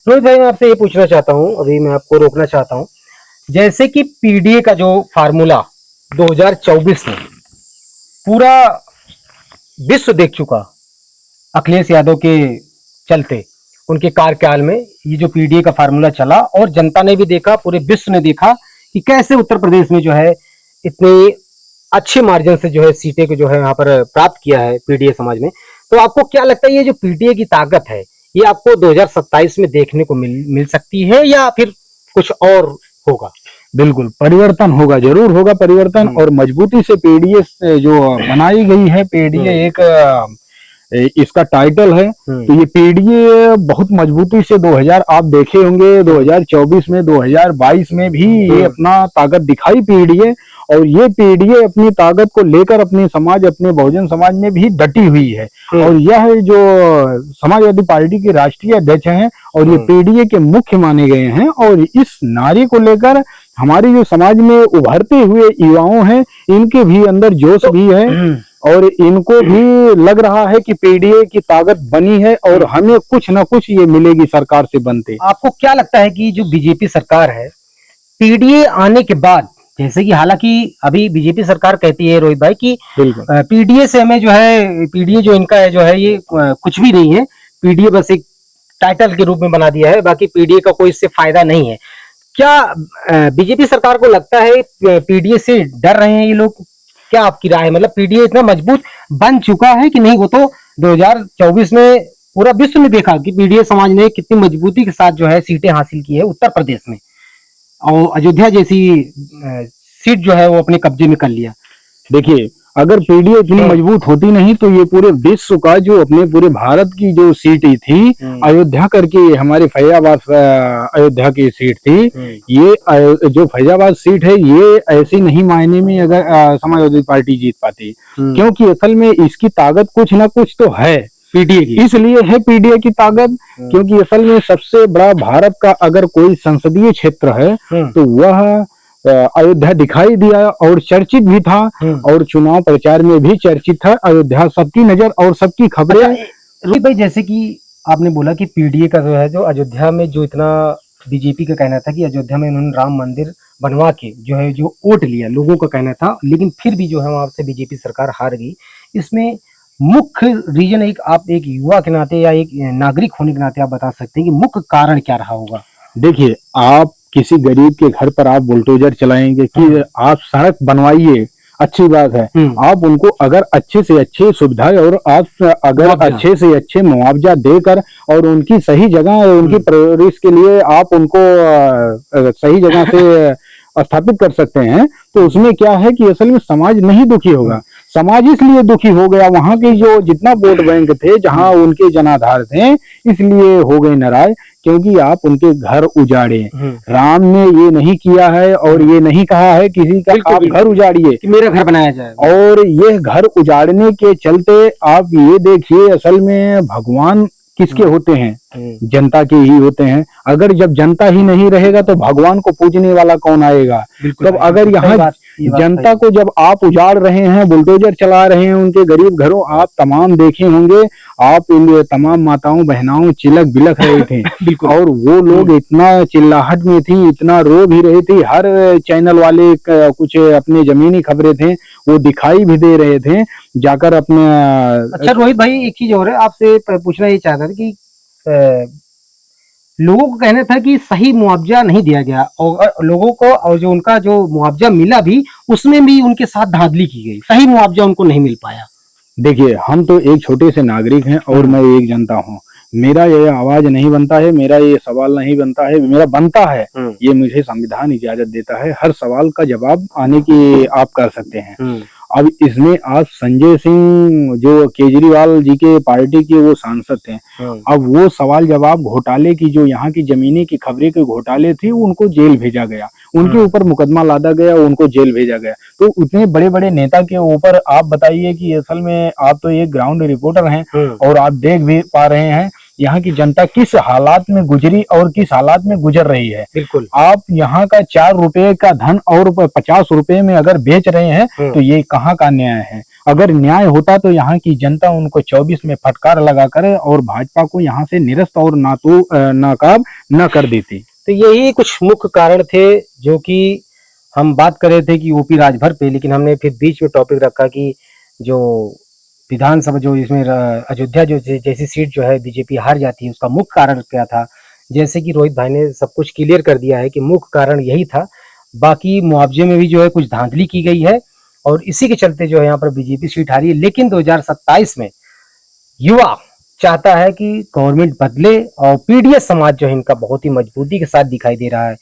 रोहित भाई, मैं आपसे ये पूछना चाहता हूँ, अभी मैं आपको रोकना चाहता हूँ। जैसे कि पीडीए का जो फार्मूला 2024 में पूरा विश्व देख चुका, अखिलेश यादव के चलते, उनके कार्यकाल में ये जो पीडीए का फार्मूला चला और जनता ने भी देखा, पूरे विश्व ने देखा कि कैसे उत्तर प्रदेश में जो है इतने अच्छे मार्जिन से जो है सीटें को जो है यहाँ पर प्राप्त किया है पीडीए समाज में। तो आपको क्या लगता है ये जो पीडीए की ताकत है, ये आपको 2027 में देखने को मिल सकती है या फिर कुछ और होगा? बिल्कुल परिवर्तन होगा, जरूर होगा परिवर्तन। और मजबूती से पीडीए जो बनाई गई है, पीडीए एक इसका टाइटल है। तो ये पीडीए बहुत मजबूती से 2000 आप देखे होंगे 2024 में 2022 में भी ये अपना ताकत दिखाई पीडीए। और ये पीडीए अपनी ताकत को लेकर अपने समाज, अपने बहुजन समाज में भी डटी हुई है। और यह जो समाजवादी पार्टी के राष्ट्रीय अध्यक्ष हैं और ये पीडीए के मुख्य माने गए हैं। और इस नारे को लेकर हमारी जो समाज में उभरते हुए युवाओं हैं, इनके भी अंदर जोश भी है और इनको भी लग रहा है कि पीडीए की ताकत बनी है और हमें कुछ ना कुछ ये मिलेगी सरकार से बनते। आपको क्या लगता है कि जो बीजेपी सरकार है, पीडीए आने के बाद, जैसे कि हालांकि अभी बीजेपी सरकार कहती है रोहित भाई कि पीडीए से हमें जो है, पीडीए जो इनका है जो है ये कुछ भी नहीं है, पीडीए बस एक टाइटल के रूप में बना दिया है, बाकी पीडीए का कोई इससे फायदा नहीं है। क्या बीजेपी सरकार को लगता है पीडीए से डर रहे हैं ये लोग? क्या आपकी राय है? मतलब पीडीए इतना मजबूत बन चुका है कि नहीं? वो तो 2024 में पूरा विश्व ने देखा कि पीडीए समाज ने कितनी मजबूती के साथ जो है सीटें हासिल की है उत्तर प्रदेश में, और अयोध्या जैसी सीट जो है वो अपने कब्जे में कर लिया। देखिए, अगर पीडीए इतनी मजबूत होती नहीं तो ये पूरे विश्व का जो अपने पूरे भारत की जो सीट थी, अयोध्या करके हमारे फैजाबाद अयोध्या की सीट थी, ये जो फैजाबाद सीट है ये ऐसे नहीं मायने में अगर समाजवादी पार्टी जीत पाती, क्योंकि असल में इसकी ताकत कुछ ना कुछ तो है पीडीए की। इसलिए है पीडीए की ताकत, क्योंकि असल में सबसे बड़ा भारत का अगर कोई संसदीय क्षेत्र है तो वह अयोध्या दिखाई दिया और चर्चित भी था। और चुनाव प्रचार में भी चर्चित था अयोध्या, सबकी नजर और सबकी खबरें। रोहित भाई, जैसे कि आपने बोला कि पीडीए का जो है, जो अयोध्या में जो इतना बीजेपी का कहना था कि अयोध्या में उन्होंने राम मंदिर बनवा के जो है जो वोट लिया, लोगों का कहना था, लेकिन फिर भी जो है वहां से बीजेपी सरकार हार गई। इसमें मुख्य रीजन, एक आप एक युवा के नाते या एक नागरिक होने के नाते आप बता सकते हैं कि मुख्य कारण क्या रहा होगा? देखिए, आप किसी गरीब के घर पर आप बुलडोजर चलाएंगे कि आप सड़क बनवाइए, अच्छी बात है। आप उनको अगर अच्छे से अच्छे सुविधाएं और आप अगर अच्छे से अच्छे मुआवजा देकर और उनकी सही जगह, उनकी परवरिश के लिए आप उनको सही जगह से स्थापित कर सकते हैं, तो उसमें क्या है कि असल में समाज नहीं दुखी होगा। समाज इसलिए दुखी हो गया, वहां के जो जितना वोट बैंक थे, जहां उनके जनाधार थे, इसलिए हो गए नाराज, क्योंकि आप उनके घर उजाड़े। राम ने ये नहीं किया है और ये नहीं कहा है किसी का आप घर उजाड़िए कि मेरा घर बनाया जाए। और ये घर उजाड़ने के चलते आप ये देखिए, असल में भगवान किसके होते हैं? जनता के ही होते हैं। अगर जब जनता ही नहीं रहेगा तो भगवान को पूजने वाला कौन आएगा? तब अगर यहाँ जनता को जब आप उजाड़ रहे हैं, बुलडोजर चला रहे हैं उनके गरीब घरों, आप तमाम देखे होंगे, आप इन तमाम माताओं बहनाओं चिलक बिलक रहे थे और वो लोग इतना चिल्लाहट में थी, इतना रो भी रही थी। हर चैनल वाले कुछ अपने जमीनी खबरें थे वो दिखाई भी दे रहे थे जाकर अपने। अच्छा रोहित भाई, एक चीज और है, आपसे पूछना ये चाहता था कि लोगों को कहना था कि सही मुआवजा नहीं दिया गया और लोगों को, और जो उनका जो मुआवजा मिला भी उसमें भी उनके साथ धांधली की गई, सही मुआवजा उनको नहीं मिल पाया। देखिए, हम तो एक छोटे से नागरिक हैं और मैं एक जनता हूँ। मेरा ये आवाज नहीं बनता है, मेरा ये सवाल नहीं बनता है, मेरा बनता है, ये मुझे संविधान इजाजत देता है। हर सवाल का जवाब आने की आप कर सकते हैं। अब इसमें आज संजय सिंह जो केजरीवाल जी के पार्टी के वो सांसद थे, अब वो सवाल जवाब घोटाले की, जो यहाँ की जमीनी की खबरें के घोटाले थी, उनको जेल भेजा गया, उनके ऊपर मुकदमा लादा गया, उनको जेल भेजा गया। तो उतने बड़े बड़े नेता के ऊपर आप बताइए कि असल में आप तो एक ग्राउंड रिपोर्टर हैं और आप देख भी पा रहे हैं यहाँ की जनता किस हालात में गुजरी और किस हालात में गुजर रही है। बिल्कुल। आप यहाँ का 4 रुपए का धन और 50 रुपए में अगर बेच रहे हैं तो ये कहाँ का न्याय है। अगर न्याय होता तो यहाँ की जनता उनको 24 में फटकार लगाकर और भाजपा को यहाँ से निरस्त और नाकाब न कर देती। तो यही कुछ मुख्य कारण थे जो कि हम बात कर रहे थे कि यूपी राजभर पे, लेकिन हमने फिर बीच में टॉपिक रखा कि जो विधानसभा जो इसमें अयोध्या जो जैसी सीट जो है बीजेपी हार जाती है, उसका मुख्य कारण क्या था। जैसे कि रोहित भाई ने सब कुछ क्लियर कर दिया है कि मुख्य कारण यही था। बाकी मुआवजे में भी जो है कुछ धांधली की गई है और इसी के चलते जो है यहाँ पर बीजेपी सीट हारी है। लेकिन 2027 में युवा चाहता है कि गवर्नमेंट बदले और पीडीएस समाज जो है इनका बहुत ही मजबूती के साथ दिखाई दे रहा है।